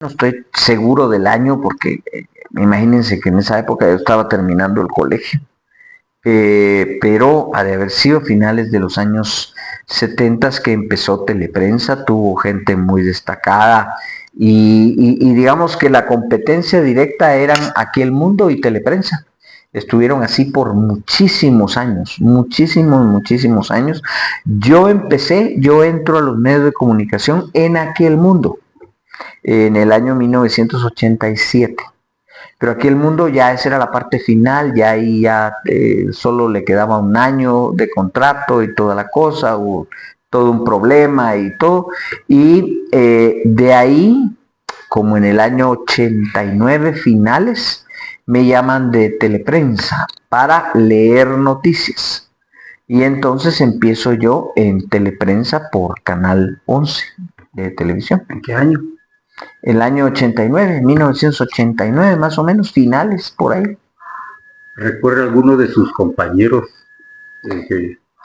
No estoy seguro del año porque imagínense que en esa época yo estaba terminando el colegio, pero ha de haber sido finales de los años 70 que empezó Teleprensa, tuvo gente muy destacada y digamos que la competencia directa eran Aquí el Mundo y Teleprensa. Estuvieron así por muchísimos años, muchísimos años. Yo entro a los medios de comunicación en Aquí el Mundo en el año 1987. Pero Aquí el Mundo ya esa era la parte final, ya ahí ya solo le quedaba un año de contrato y toda la cosa, hubo todo un problema y todo. Y de ahí, como en el año 89 finales, me llaman de Teleprensa para leer noticias. Y entonces empiezo yo en Teleprensa por Canal 11 de televisión. ¿En qué año? El año 89, 1989 más o menos, finales por ahí. ¿Recuerda alguno de sus compañeros?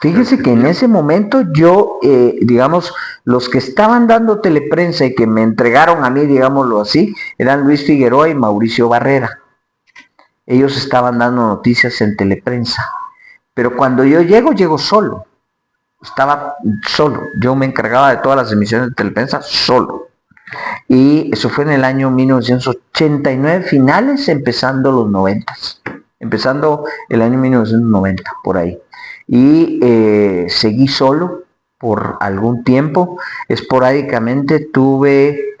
Fíjese que en ese momento yo, digamos, los que estaban dando Teleprensa y que me entregaron a mí, digámoslo así, eran Luis Figueroa y Mauricio Barrera. Ellos estaban dando noticias en Teleprensa. Pero cuando yo llego solo. Estaba solo. Yo me encargaba de todas las emisiones de Teleprensa solo. Y eso fue en el año 1989, finales, empezando los 90. Empezando el año 1990, por ahí. Y seguí solo por algún tiempo. Esporádicamente tuve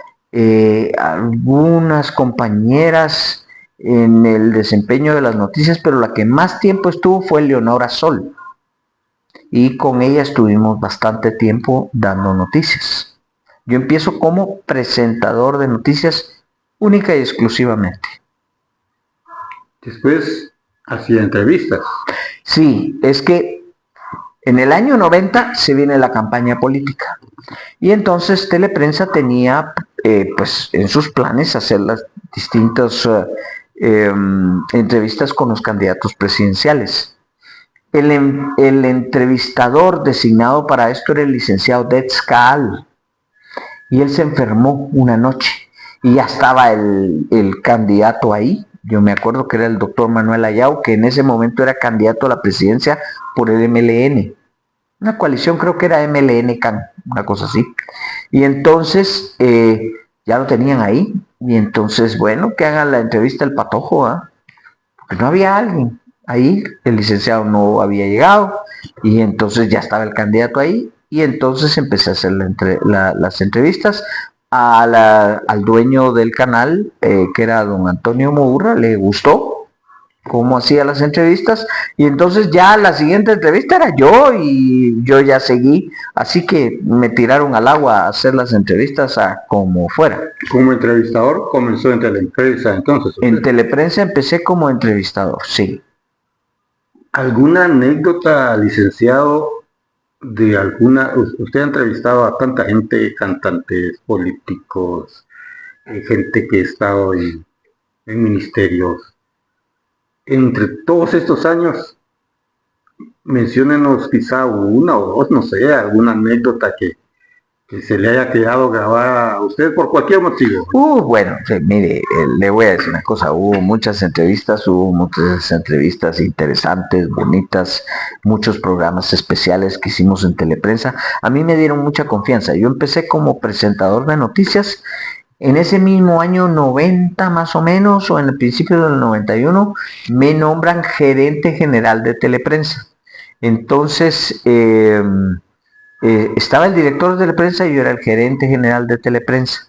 algunas compañeras en el desempeño de las noticias, pero la que más tiempo estuvo fue Leonora Sol. Y con ella estuvimos bastante tiempo dando noticias. Yo empiezo como presentador de noticias única y exclusivamente. Después hacía entrevistas. Sí, es que en el año 90 se viene la campaña política. Y entonces Teleprensa tenía pues en sus planes hacer las distintas entrevistas con los candidatos presidenciales. El entrevistador designado para esto era el licenciado Detz Kaal. Y él se enfermó una noche y ya estaba el candidato ahí. Yo me acuerdo que era el doctor Manuel Ayau, que en ese momento era candidato a la presidencia por el MLN. Una coalición, creo que era MLN-CAN, una cosa así. Y entonces ya lo tenían ahí. Y entonces, bueno, que hagan la entrevista el Patojo, ¿eh? Porque no había alguien ahí. El licenciado no había llegado. Y entonces ya estaba el candidato ahí. Y entonces empecé a hacer las entrevistas al dueño del canal, que era don Antonio Mourra. Le gustó cómo hacía las entrevistas, y entonces ya la siguiente entrevista era yo, y yo ya seguí, así que me tiraron al agua a hacer las entrevistas a como fuera. Como entrevistador comenzó en Teleprensa entonces. En Teleprensa empecé como entrevistador, sí. ¿Alguna anécdota, licenciado, de alguna? Usted ha entrevistado a tanta gente, cantantes, políticos, gente que ha estado en ministerios. Entre todos estos años, menciónenos quizá una o dos, no sé, alguna anécdota que se le haya quedado grabada a usted por cualquier motivo. Bueno, mire, le voy a decir una cosa, hubo muchas entrevistas interesantes, bonitas, muchos programas especiales que hicimos en Teleprensa. A mí me dieron mucha confianza. Yo empecé como presentador de noticias. En ese mismo año 90 más o menos, o en el principio del 91, me nombran gerente general de Teleprensa. Entonces, estaba el director de Teleprensa y yo era el gerente general de Teleprensa.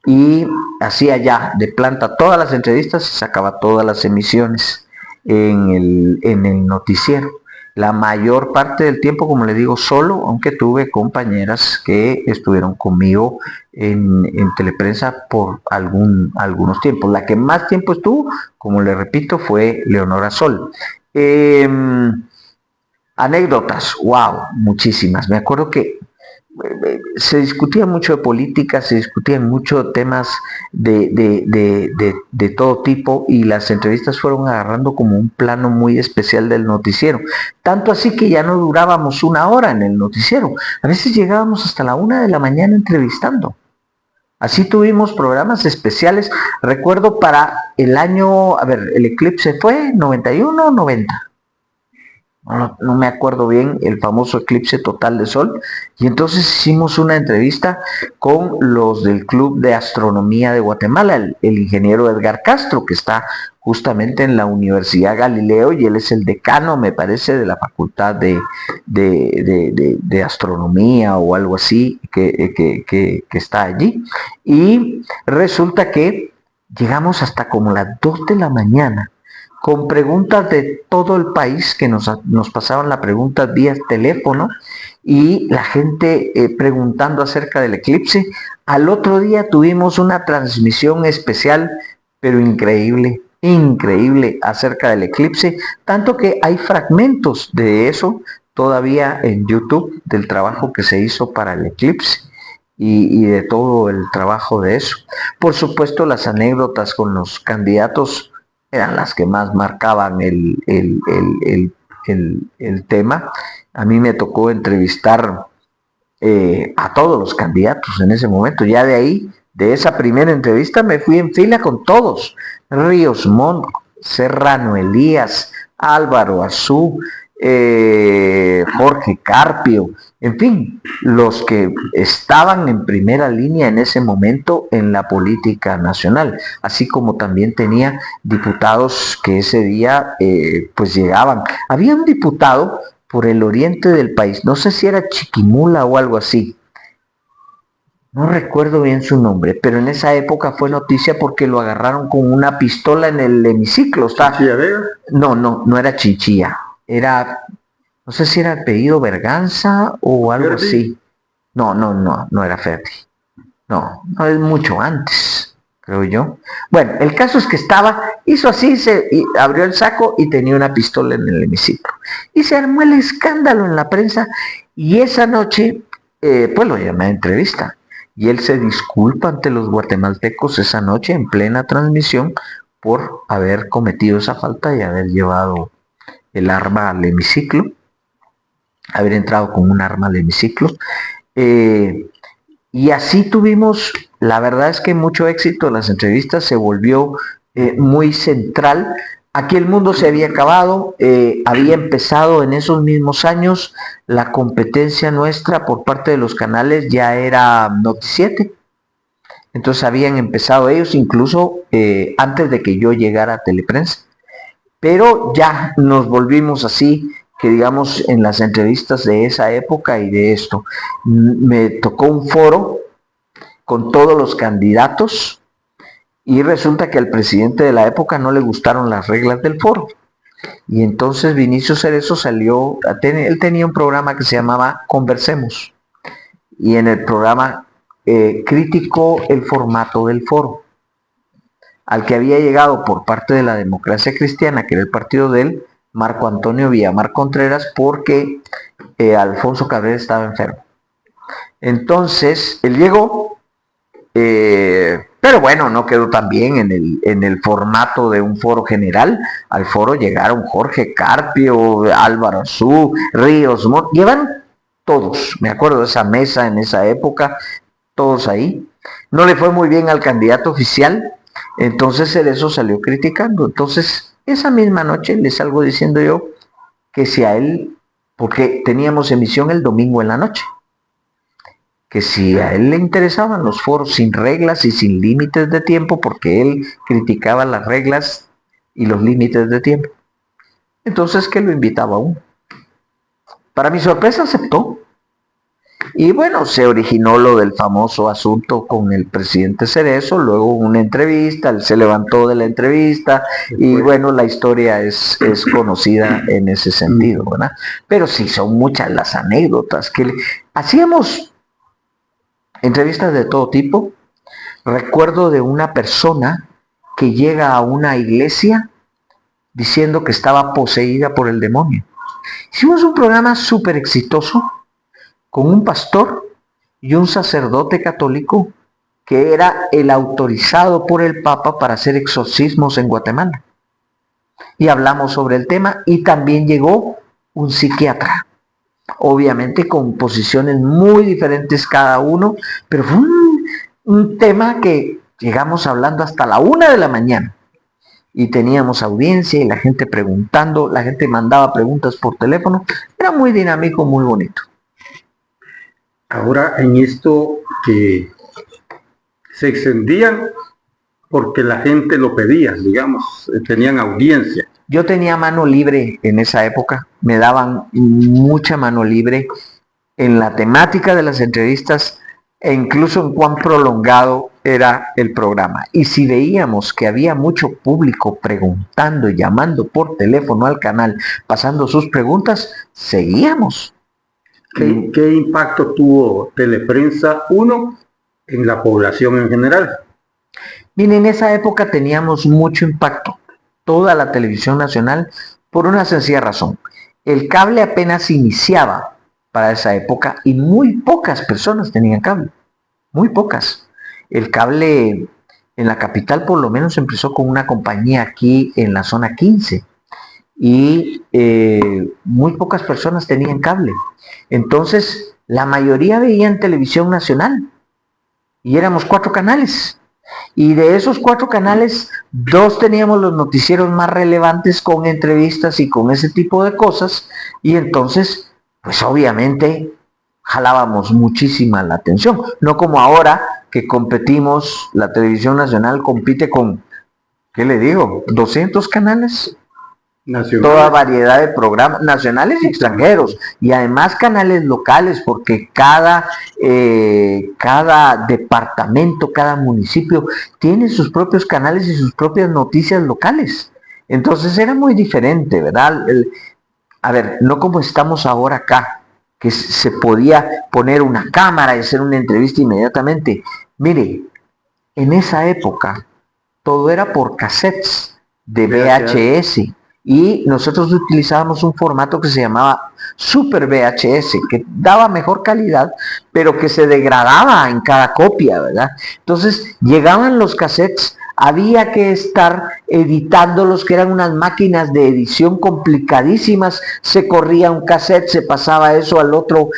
Y hacía ya de planta todas las entrevistas y sacaba todas las emisiones en el noticiero. La mayor parte del tiempo, como le digo, solo, aunque tuve compañeras que estuvieron conmigo en Teleprensa por algunos tiempos. La que más tiempo estuvo, como le repito, fue Leonora Sol. Anécdotas, wow, muchísimas. Me acuerdo que se discutía mucho de política, se discutían mucho temas de todo tipo, y las entrevistas fueron agarrando como un plano muy especial del noticiero. Tanto así que ya no durábamos una hora en el noticiero. A veces llegábamos hasta la 1 de la mañana entrevistando. Así tuvimos programas especiales. Recuerdo para el año, a ver, el eclipse fue 91 o 90. No me acuerdo bien, el famoso eclipse total de sol, y entonces hicimos una entrevista con los del Club de Astronomía de Guatemala, el ingeniero Edgar Castro, que está justamente en la Universidad Galileo, y él es el decano, me parece, de la Facultad de Astronomía o algo así, que está allí, y resulta que llegamos hasta como las 2 de la mañana, con preguntas de todo el país que nos pasaban las preguntas vía teléfono, y la gente preguntando acerca del eclipse. Al otro día tuvimos una transmisión especial, pero increíble, increíble, acerca del eclipse, tanto que hay fragmentos de eso todavía en YouTube, del trabajo que se hizo para el eclipse. Y de todo el trabajo de eso. Por supuesto, las anécdotas con los candidatos eran las que más marcaban el tema. A mí me tocó entrevistar a todos los candidatos en ese momento. Ya de ahí, de esa primera entrevista, me fui en fila con todos. Ríos Montt, Serrano Elías, Álvaro Azú, Jorge Carpio, en fin, los que estaban en primera línea en ese momento en la política nacional, así como también tenía diputados que ese día pues llegaban. Había un diputado por el oriente del país, no sé si era Chiquimula o algo así, no recuerdo bien su nombre, pero en esa época fue noticia porque lo agarraron con una pistola en el hemiciclo. ¿Chinchilla Vega? No era Chinchilla, era, no sé si era apellido Berganza o algo ¿Ferdi? así. No era Ferdi. No, es mucho antes, creo yo. Bueno, el caso es que hizo así, abrió el saco y tenía una pistola en el hemiciclo. Y se armó el escándalo en la prensa, y esa noche, pues lo llamé a entrevista. Y él se disculpa ante los guatemaltecos esa noche en plena transmisión por haber cometido esa falta y haber llevado el arma al hemiciclo, haber entrado con un arma al hemiciclo. Y así tuvimos, la verdad es que mucho éxito, las entrevistas, se volvió muy central. Aquí el mundo se había acabado, había empezado en esos mismos años la competencia nuestra por parte de los canales, ya era Noti7. Entonces habían empezado ellos incluso antes de que yo llegara a Teleprensa. Pero ya nos volvimos así, que digamos en las entrevistas de esa época y de esto. Me tocó un foro con todos los candidatos, y resulta que al presidente de la época no le gustaron las reglas del foro. Y entonces Vinicio Cerezo salió, él tenía un programa que se llamaba Conversemos, y en el programa criticó el formato del foro, al que había llegado por parte de la Democracia Cristiana, que era el partido de él, Marco Antonio Villamar Contreras, porque Alfonso Cabrera estaba enfermo. Entonces, él llegó, pero bueno, no quedó tan bien en el formato de un foro general. Al foro llegaron Jorge Carpio, Álvaro Azú, Ríos Montt, llevan todos, me acuerdo de esa mesa en esa época, todos ahí. No le fue muy bien al candidato oficial, entonces Cerezo salió criticando. Entonces, esa misma noche le salgo diciendo yo que si a él, porque teníamos emisión el domingo en la noche, que si a él le interesaban los foros sin reglas y sin límites de tiempo, porque él criticaba las reglas y los límites de tiempo, entonces que lo invitaba a uno. Para mi sorpresa aceptó. Y bueno, se originó lo del famoso asunto con el presidente Cerezo, luego una entrevista, él se levantó de la entrevista, y bueno, la historia es conocida en ese sentido, ¿verdad? Pero sí, son muchas las anécdotas que hacíamos. Entrevistas de todo tipo. Recuerdo de una persona que llega a una iglesia diciendo que estaba poseída por el demonio. Hicimos un programa súper exitoso con un pastor y un sacerdote católico que era el autorizado por el Papa para hacer exorcismos en Guatemala. Y hablamos sobre el tema, y también llegó un psiquiatra. Obviamente con posiciones muy diferentes cada uno, pero fue un tema que llegamos hablando hasta la 1 de la mañana y teníamos audiencia y la gente preguntando, la gente mandaba preguntas por teléfono, era muy dinámico, muy bonito. Ahora en esto que se extendían porque la gente lo pedía, digamos, tenían audiencia. Yo tenía mano libre en esa época, me daban mucha mano libre en la temática de las entrevistas e incluso en cuán prolongado era el programa. Y si veíamos que había mucho público preguntando y llamando por teléfono al canal, pasando sus preguntas, seguíamos. ¿Qué impacto tuvo Teleprensa 1 en la población en general? Miren, en esa época teníamos mucho impacto, toda la televisión nacional, por una sencilla razón. El cable apenas iniciaba para esa época y muy pocas personas tenían cable, muy pocas. El cable en la capital por lo menos empezó con una compañía aquí en la zona 15 y muy pocas personas tenían cable. Entonces la mayoría veían televisión nacional y éramos 4 canales. Y de esos 4 canales, 2 teníamos los noticieros más relevantes con entrevistas y con ese tipo de cosas. Y entonces, pues obviamente, jalábamos muchísima la atención. No como ahora que competimos, la televisión nacional compite con, ¿qué le digo? 200 canales. Toda variedad de programas nacionales y extranjeros y además canales locales porque cada departamento, cada municipio tiene sus propios canales y sus propias noticias locales. Entonces era muy diferente, ¿verdad? A ver, no como estamos ahora acá, que se podía poner una cámara y hacer una entrevista inmediatamente. Mire, en esa época todo era por cassettes de VHS. Y nosotros utilizábamos un formato que se llamaba Super VHS, que daba mejor calidad, pero que se degradaba en cada copia, ¿verdad? Entonces llegaban los cassettes, había que estar editándolos, que eran unas máquinas de edición complicadísimas, se corría un cassette, se pasaba eso al otro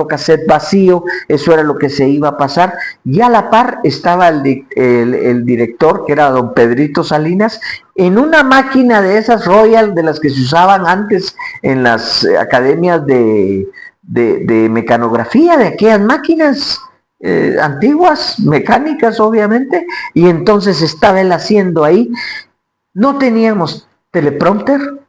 cassette vacío, eso era lo que se iba a pasar, y a la par estaba el director, que era don Pedrito Salinas, en una máquina de esas Royal, de las que se usaban antes en las academias de mecanografía, de aquellas máquinas antiguas, mecánicas obviamente, y entonces estaba él haciendo ahí. No teníamos teleprompter,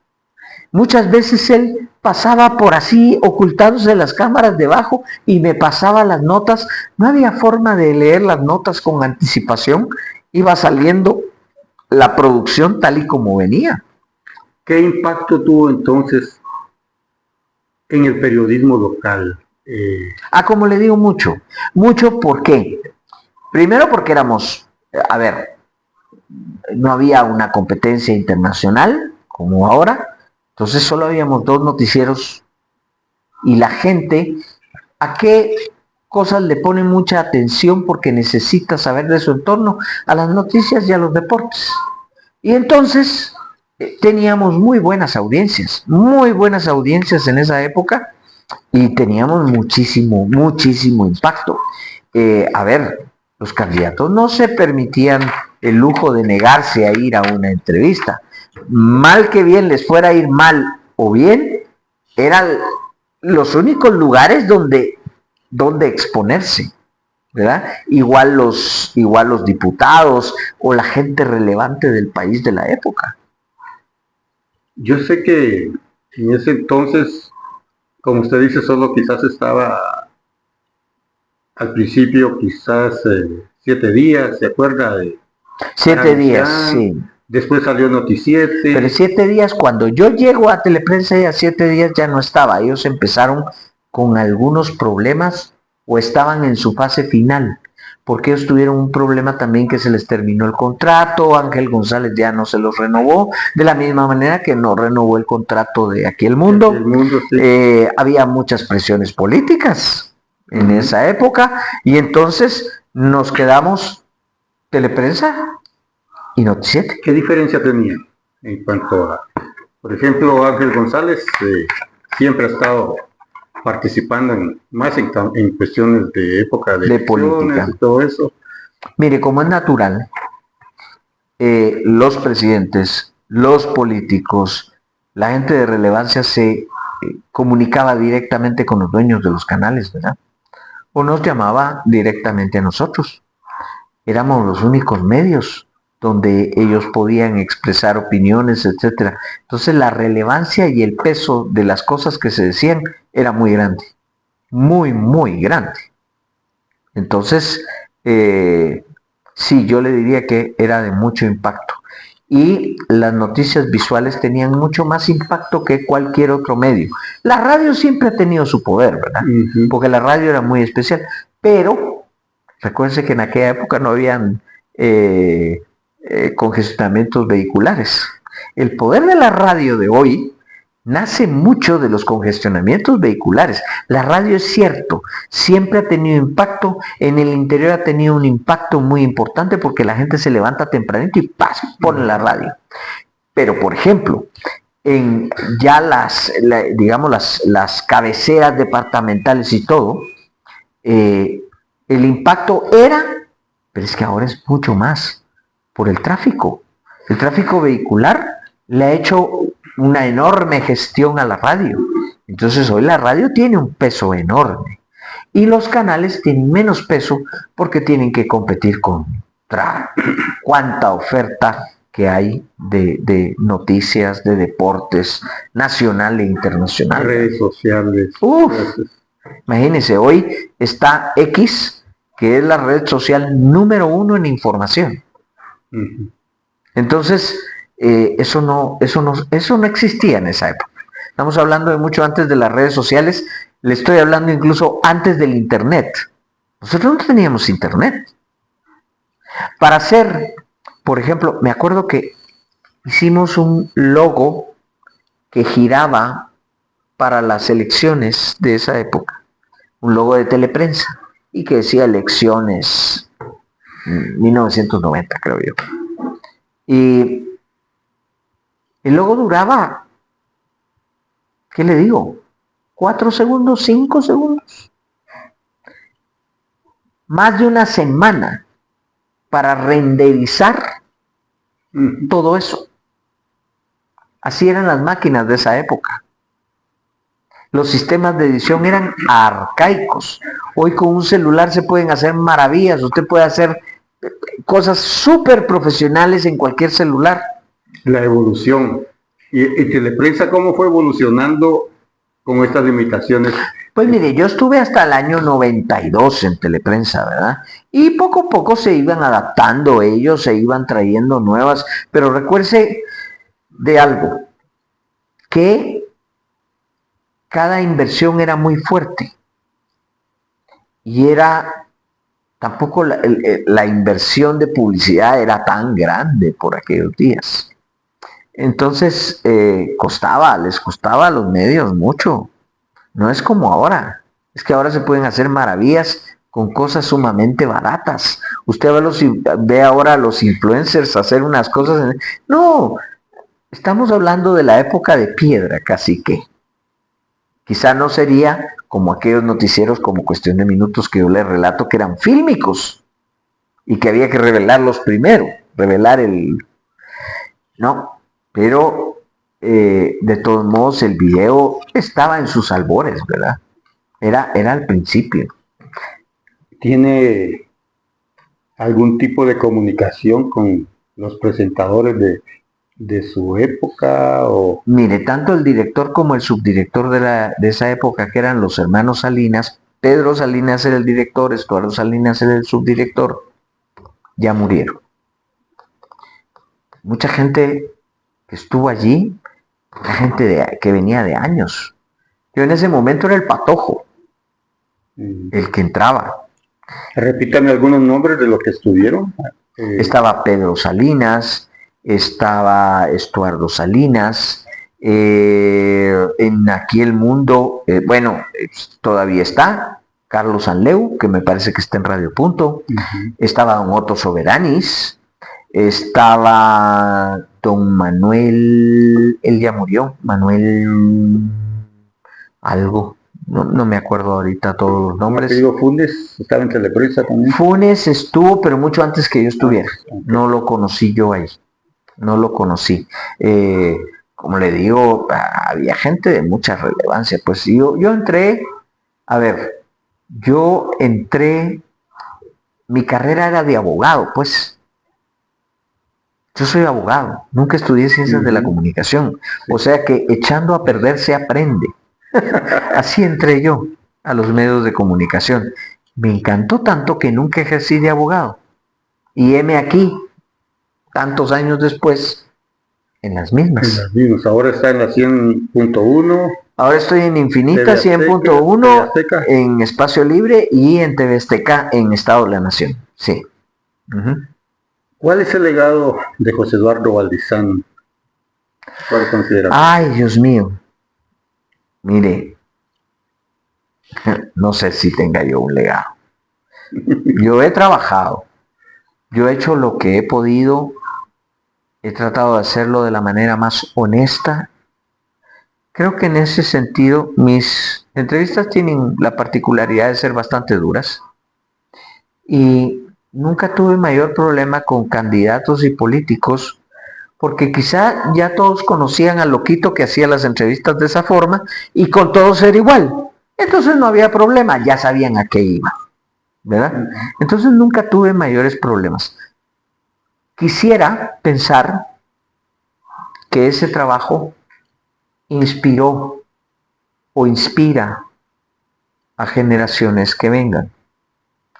muchas veces él pasaba por así, ocultándose las cámaras debajo, y me pasaba las notas. No había forma de leer las notas con anticipación, iba saliendo la producción tal y como venía. ¿Qué impacto tuvo entonces en el periodismo local? Como le digo, mucho. ¿Por qué? Primero porque éramos, no había una competencia internacional como ahora, entonces solo habíamos 2 noticieros y la gente, ¿a qué cosas le pone mucha atención? Porque necesita saber de su entorno, a las noticias y a los deportes. Y entonces teníamos muy buenas audiencias en esa época y teníamos muchísimo impacto. Los candidatos no se permitían el lujo de negarse a ir a una entrevista. Mal que bien les fuera a ir mal o bien, eran los únicos lugares donde exponerse, ¿verdad? Igual los diputados o la gente relevante del país de la época. Yo sé que en ese entonces, como usted dice, solo quizás estaba al principio quizás 7 días, ¿se acuerda? 7 días, sí. Después salió Noticiete. Pero 7 días, cuando yo llego a Teleprensa, ya 7 días ya no estaba. Ellos empezaron con algunos problemas o estaban en su fase final, porque ellos tuvieron un problema también que se les terminó el contrato, Ángel González ya no se los renovó, de la misma manera que no renovó el contrato de Aquí el Mundo. Sí. Había muchas presiones políticas en esa época y entonces nos quedamos Teleprensa y Noticiete. ¿Qué diferencia tenía en cuanto a, por ejemplo, Ángel González siempre ha estado participando más en cuestiones de época de política y todo eso, Mire, como es natural, los presidentes, los políticos, la gente de relevancia se comunicaba directamente con los dueños de los canales, ¿verdad? O nos llamaba directamente a nosotros. Éramos los únicos medios donde ellos podían expresar opiniones, etcétera. Entonces la relevancia y el peso de las cosas que se decían era muy grande, muy, muy grande. Entonces, sí, yo le diría que era de mucho impacto. Y las noticias visuales tenían mucho más impacto que cualquier otro medio. La radio siempre ha tenido su poder, ¿verdad? Porque la radio era muy especial. Pero, recuérdense que en aquella época no habían congestionamientos vehiculares. El poder de la radio de hoy nace mucho de los congestionamientos vehiculares. La radio, es cierto, siempre ha tenido impacto, en el interior ha tenido un impacto muy importante porque la gente se levanta tempranito y ¡paz! Pone la radio. Pero, por ejemplo, en ya digamos las cabeceras departamentales y todo, el impacto era, pero es que ahora es mucho más por el tráfico. El tráfico vehicular le ha hecho una enorme gestión a la radio. Entonces hoy la radio tiene un peso enorme y los canales tienen menos peso porque tienen que competir contra cuánta oferta que hay de noticias, de deportes nacional e internacional. Redes sociales. Imagínense, hoy está X, que es la red social número 1 en información. Entonces, eso no existía en esa época. Estamos hablando de mucho antes de las redes sociales. Le estoy hablando incluso antes del internet. Nosotros no teníamos internet. Para hacer, por ejemplo, me acuerdo que hicimos un logo que giraba para las elecciones de esa época. Un logo de Teleprensa y que decía elecciones 1990, creo yo. Y el logo duraba, ¿qué le digo? 4 segundos, 5 segundos. Más de una semana para renderizar todo eso. Así eran las máquinas de esa época. Los sistemas de edición eran arcaicos. Hoy con un celular se pueden hacer maravillas. Usted puede hacer cosas súper profesionales en cualquier celular. La evolución. ¿Y Teleprensa cómo fue evolucionando con estas limitaciones? Pues mire, yo estuve hasta el año 92 en Teleprensa, ¿verdad? Y poco a poco se iban adaptando ellos, se iban trayendo nuevas. Pero recuerde de algo, que cada inversión era muy fuerte. Y tampoco la inversión de publicidad era tan grande por aquellos días. Entonces, les costaba a los medios mucho. No es como ahora. Es que ahora se pueden hacer maravillas con cosas sumamente baratas. Usted ve ahora a los influencers hacer unas cosas. No, estamos hablando de la época de piedra, casi que. Quizá no sería como aquellos noticieros como Cuestión de Minutos que yo les relato que eran fílmicos y que había que revelarlos primero, No, pero de todos modos el video estaba en sus albores, ¿verdad? Era al principio. ¿Tiene algún tipo de comunicación con los presentadores de su época? O... Mire, tanto el director como el subdirector de esa época, que eran los hermanos Salinas, Pedro Salinas era el director, Estuardo Salinas era el subdirector, ya murieron. Mucha gente que estuvo allí, la gente que venía de años. Yo en ese momento era el patojo, el que entraba. Repítame algunos nombres de los que estuvieron. Estaba Pedro Salinas, estaba Estuardo Salinas, en aquel mundo, todavía está Carlos Anleu, que me parece que está en Radio Punto, estaba don Otto Soberanis, estaba don Manuel, él ya murió, Manuel algo, no me acuerdo ahorita todos los nombres. Digo, Funes estaba en Teleprisa también. Funes estuvo, pero mucho antes que yo estuviera. No lo conocí yo ahí. No lo conocí. Como le digo, había gente de mucha relevancia. Pues yo entré, a ver, mi carrera era de abogado, pues. Yo soy abogado, nunca estudié ciencias de la comunicación. O sea que echando a perder se aprende. Así entré yo a los medios de comunicación. Me encantó tanto que nunca ejercí de abogado. Y heme aquí, tantos años después, en las mismas. Ahora está en la 100.1. Ahora estoy en Infinita 100.1, en Espacio Libre y en TV Azteca en Estado de la Nación. Sí. ¿Cuál es el legado de José Eduardo Valdizán? ¿Cuál consideras? Ay, Dios mío. Mire, no sé si tenga yo un legado. Yo he trabajado, yo he hecho lo que he podido, he tratado de hacerlo de la manera más honesta. Creo que en ese sentido mis entrevistas tienen la particularidad de ser bastante duras y nunca tuve mayor problema con candidatos y políticos porque quizá ya todos conocían al loquito que hacía las entrevistas de esa forma y con todos era igual. Entonces no había problema, ya sabían a qué iba, ¿verdad? Entonces nunca tuve mayores problemas. Quisiera pensar que ese trabajo inspiró o inspira a generaciones que vengan.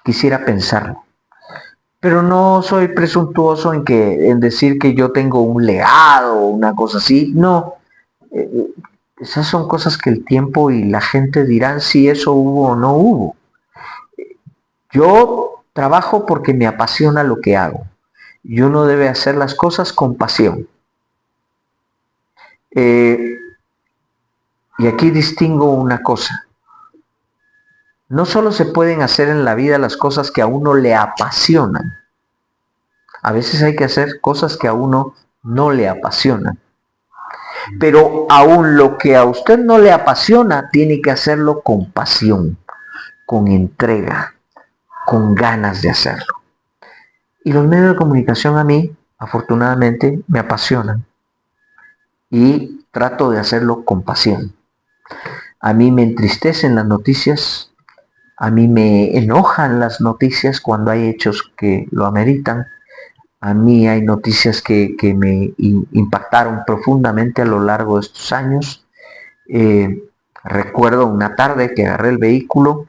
Quisiera pensarlo. Pero no soy presuntuoso en decir que yo tengo un legado o una cosa así. No. Esas son cosas que el tiempo y la gente dirán si eso hubo o no hubo. Yo trabajo porque me apasiona lo que hago. Y uno debe hacer las cosas con pasión. Y aquí distingo una cosa. No solo se pueden hacer en la vida las cosas que a uno le apasionan. A veces hay que hacer cosas que a uno no le apasionan. Pero aún lo que a usted no le apasiona, tiene que hacerlo con pasión, con entrega, con ganas de hacerlo. Y los medios de comunicación a mí, afortunadamente, me apasionan. Y trato de hacerlo con pasión. A mí me entristecen las noticias. A mí me enojan las noticias cuando hay hechos que lo ameritan. A mí hay noticias que me impactaron profundamente a lo largo de estos años. Recuerdo una tarde que agarré el vehículo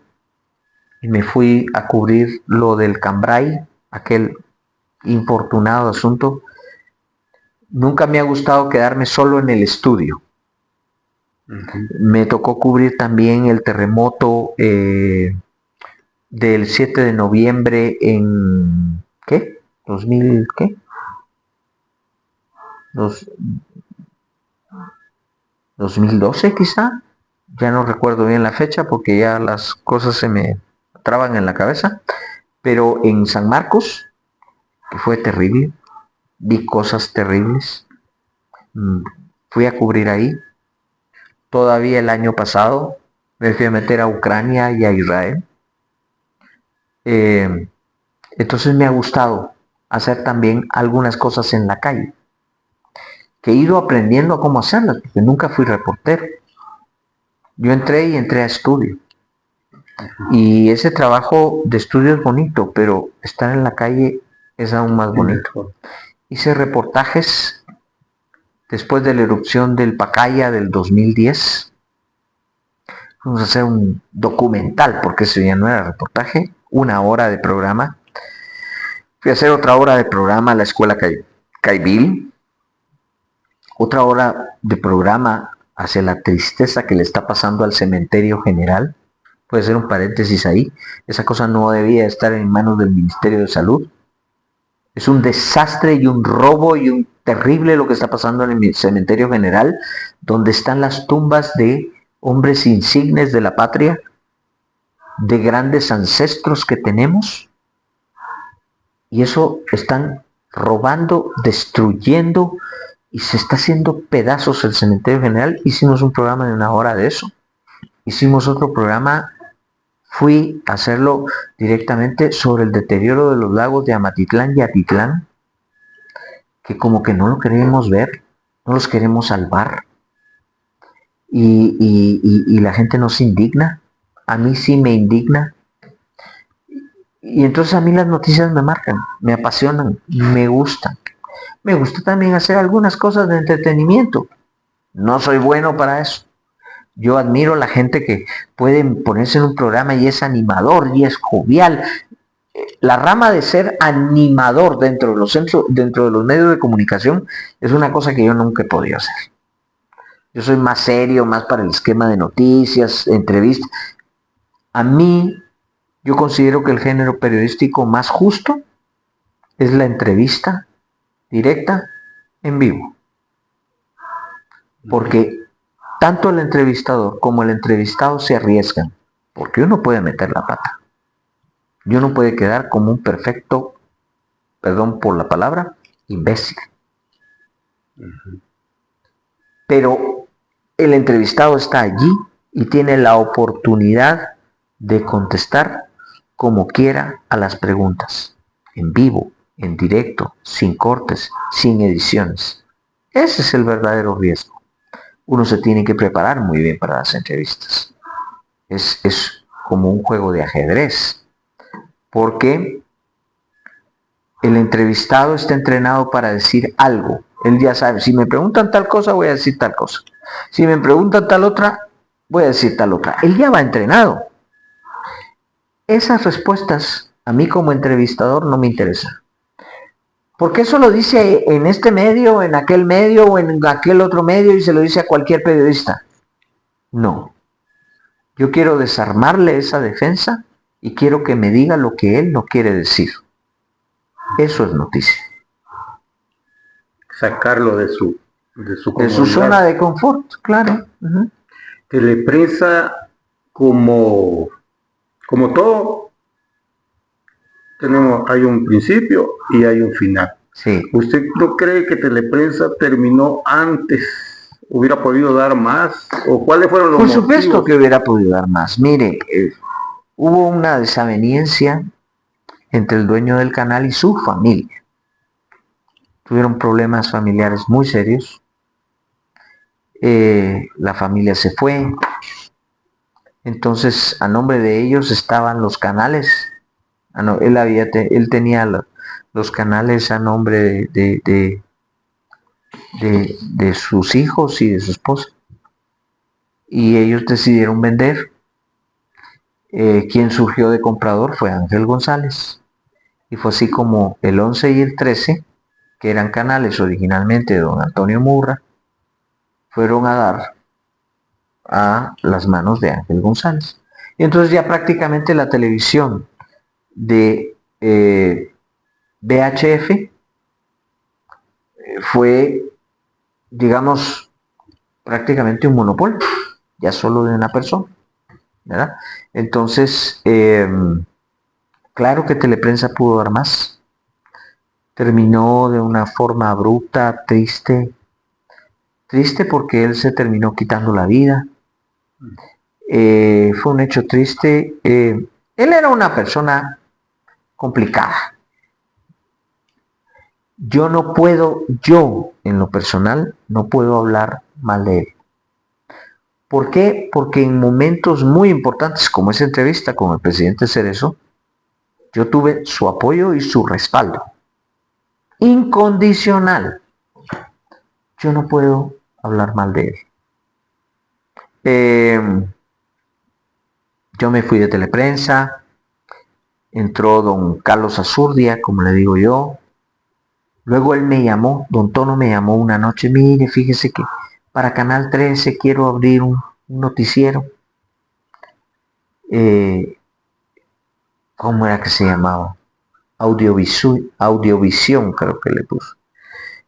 y me fui a cubrir lo del Cambrai, aquel infortunado asunto. Nunca me ha gustado quedarme solo en el estudio. Me tocó cubrir también el terremoto del 7 de noviembre en... ¿qué? 2000, ¿qué? 2012 quizá. Ya no recuerdo bien la fecha porque ya las cosas se me traban en la cabeza. Pero en San Marcos, que fue terrible, vi cosas terribles. Fui a cubrir ahí. Todavía el año pasado me fui a meter a Ucrania y a Israel. Entonces me ha gustado hacer también algunas cosas en la calle, que he ido aprendiendo a cómo hacerlas, porque nunca fui reportero. Yo entré a estudio. Y ese trabajo de estudio es bonito, pero estar en la calle es aún más bonito. Hice reportajes después de la erupción del Pacaya del 2010. Fuimos a hacer un documental, porque eso ya no era reportaje, 1 hora de programa. Fui a hacer otra hora de programa a la escuela Caibil, otra hora de programa hacia la tristeza que le está pasando al cementerio general. Puede ser un paréntesis ahí. Esa cosa no debía estar en manos del Ministerio de Salud. Es un desastre y un robo y un terrible lo que está pasando en el cementerio general, donde están las tumbas de hombres insignes de la patria, de grandes ancestros que tenemos. Y eso están robando, destruyendo y se está haciendo pedazos el cementerio general. Hicimos un programa de 1 hora de eso. hicimos otro programa, fui a hacerlo directamente sobre el deterioro de los lagos de Amatitlán y Atitlán, que como que no lo queremos ver, no los queremos salvar, y la gente no se indigna. A mí sí me indigna. Y entonces a mí las noticias me marcan, me apasionan, me gustan. Me gusta también hacer algunas cosas de entretenimiento. No soy bueno para eso. Yo admiro a la gente que puede ponerse en un programa y es animador y es jovial. La rama de ser animador dentro de los medios de comunicación es una cosa que yo nunca he podido hacer. Yo soy más serio, más para el esquema de noticias, entrevistas. A mí, yo considero que el género periodístico más justo es la entrevista directa en vivo. Porque tanto el entrevistador como el entrevistado se arriesgan, porque uno puede meter la pata. Y uno puede quedar como un perfecto, perdón por la palabra, imbécil. Pero el entrevistado está allí y tiene la oportunidad de contestar como quiera a las preguntas, en vivo, en directo, sin cortes, sin ediciones. Ese es el verdadero riesgo. Uno se tiene que preparar muy bien para las entrevistas. Es como un juego de ajedrez, porque el entrevistado está entrenado para decir algo. Él ya sabe, si me preguntan tal cosa, voy a decir tal cosa. Si me preguntan tal otra, voy a decir tal otra. Él ya va entrenado. Esas respuestas a mí como entrevistador no me interesan. Porque eso lo dice en este medio, en aquel medio o en aquel otro medio y se lo dice a cualquier periodista. No. Yo quiero desarmarle esa defensa y quiero que me diga lo que él no quiere decir. Eso es noticia. Sacarlo de su zona de confort, claro. Teleprensa, como todo, hay un principio y hay un final. Sí. ¿Usted no cree que Teleprensa terminó antes? ¿Hubiera podido dar más? ¿O cuáles fueron los motivos? Por supuesto que hubiera podido dar más. Mire, hubo una desaveniencia entre el dueño del canal y su familia. Tuvieron problemas familiares muy serios. La familia se fue. Entonces, a nombre de ellos estaban los canales. Él tenía los canales a nombre de sus hijos y de su esposa. Y ellos decidieron vender. Quien surgió de comprador fue Ángel González. Y fue así como el 11 y el 13, que eran canales originalmente de don Antonio Murra, fueron a dar a las manos de Ángel González. Y entonces ya prácticamente la televisión de VHF fue, digamos, prácticamente un monopolio, ya solo de una persona, ¿verdad? Entonces, claro que Teleprensa pudo dar más. Terminó de una forma abrupta, triste porque él se terminó quitando la vida. Fue un hecho triste. Él era una persona complicada. Yo en lo personal, no puedo hablar mal de él. ¿Por qué? Porque en momentos muy importantes, como esa entrevista con el presidente Cerezo, yo tuve su apoyo y su respaldo. Incondicional. Yo no puedo hablar mal de él. Yo me fui de Teleprensa, entró don Carlos Azurdia, como le digo yo. Luego él me llamó, don Tono me llamó una noche, mire, fíjese que para Canal 13 quiero abrir un noticiero. ¿Cómo era que se llamaba? Audiovisión, creo que le puso.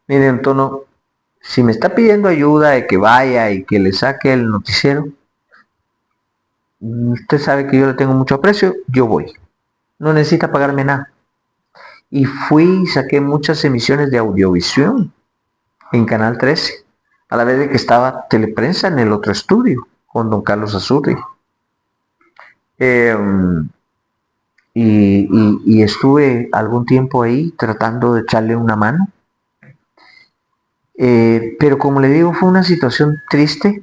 Mire, don Tono, si me está pidiendo ayuda de que vaya y que le saque el noticiero, usted sabe que yo le tengo mucho aprecio, yo voy. No necesita pagarme nada. Y fui y saqué muchas emisiones de audiovisión en Canal 13, a la vez de que estaba Teleprensa en el otro estudio. con don Carlos Azurri. Y estuve algún tiempo ahí tratando de echarle una mano. Pero como le digo, fue una situación triste.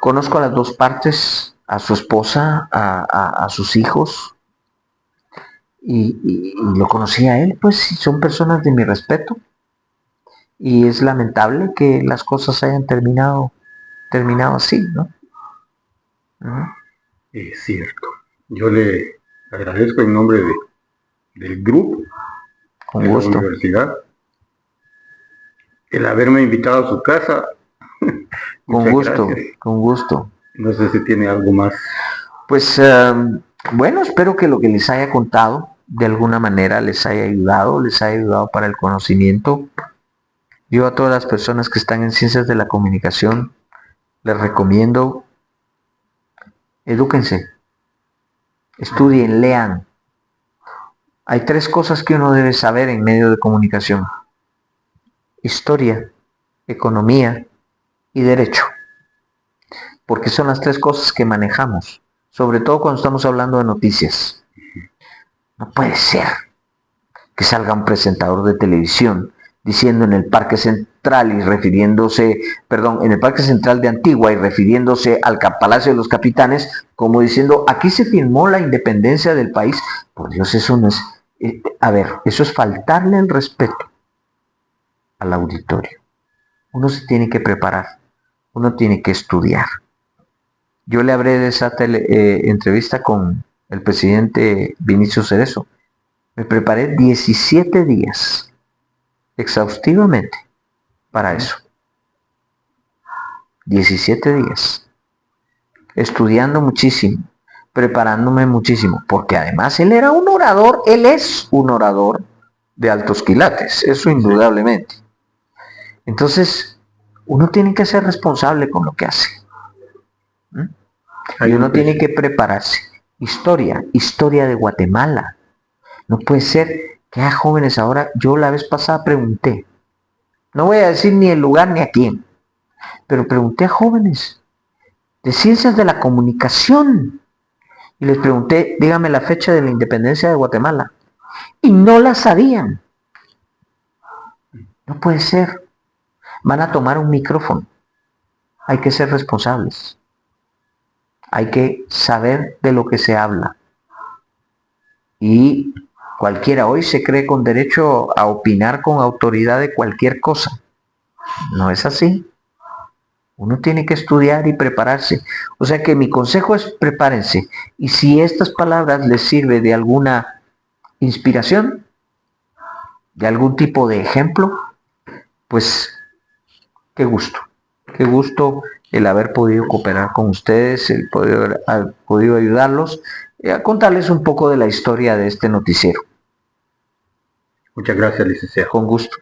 Conozco a las dos partes, a su esposa, a sus hijos, y lo conocí a él, pues son personas de mi respeto. Y es lamentable que las cosas hayan terminado así, ¿no? Es cierto. Yo le agradezco en nombre del grupo Con de gusto. la universidad el haberme invitado a su casa. Con gusto, gracias. con gusto. No sé si tiene algo más. Pues bueno, espero que lo que les haya contado de alguna manera les haya ayudado para el conocimiento. Yo a todas las personas que están en ciencias de la comunicación les recomiendo, edúquense, estudien, lean. Hay 3 cosas que uno debe saber en medio de comunicación: historia, economía y derecho. Porque son las 3 cosas que manejamos, sobre todo cuando estamos hablando de noticias. No puede ser que salga un presentador de televisión diciendo en el Parque Central y refiriéndose, en el Parque Central de Antigua y refiriéndose al Palacio de los Capitanes, como diciendo, aquí se firmó la independencia del país. Por Dios, eso no es, eso es faltarle el respeto al auditorio. Uno se tiene que preparar, uno tiene que estudiar. Yo le hablé de esa entrevista con el presidente Vinicio Cerezo. Me preparé 17 días exhaustivamente para eso. 17 días. Estudiando muchísimo, preparándome muchísimo, porque además él era un orador, él es un orador de altos quilates, eso indudablemente. Entonces, uno tiene que ser responsable con lo que hace. Y uno tiene que prepararse. Historia de Guatemala. No puede ser que haya jóvenes ahora. Yo la vez pasada pregunté, no voy a decir ni el lugar ni a quién, pero pregunté a jóvenes de ciencias de la comunicación y les pregunté, dígame la fecha de la independencia de Guatemala, y no la sabían. No puede ser. Van a tomar un micrófono. Hay que ser responsables. Hay que saber de lo que se habla. Y cualquiera hoy se cree con derecho a opinar con autoridad de cualquier cosa. No es así. Uno tiene que estudiar y prepararse. O sea que mi consejo es prepárense. Y si estas palabras les sirve de alguna inspiración, de algún tipo de ejemplo, pues qué gusto el haber podido cooperar con ustedes, el haber podido ayudarlos, a contarles un poco de la historia de este noticiero. Muchas gracias, licenciado. Con gusto.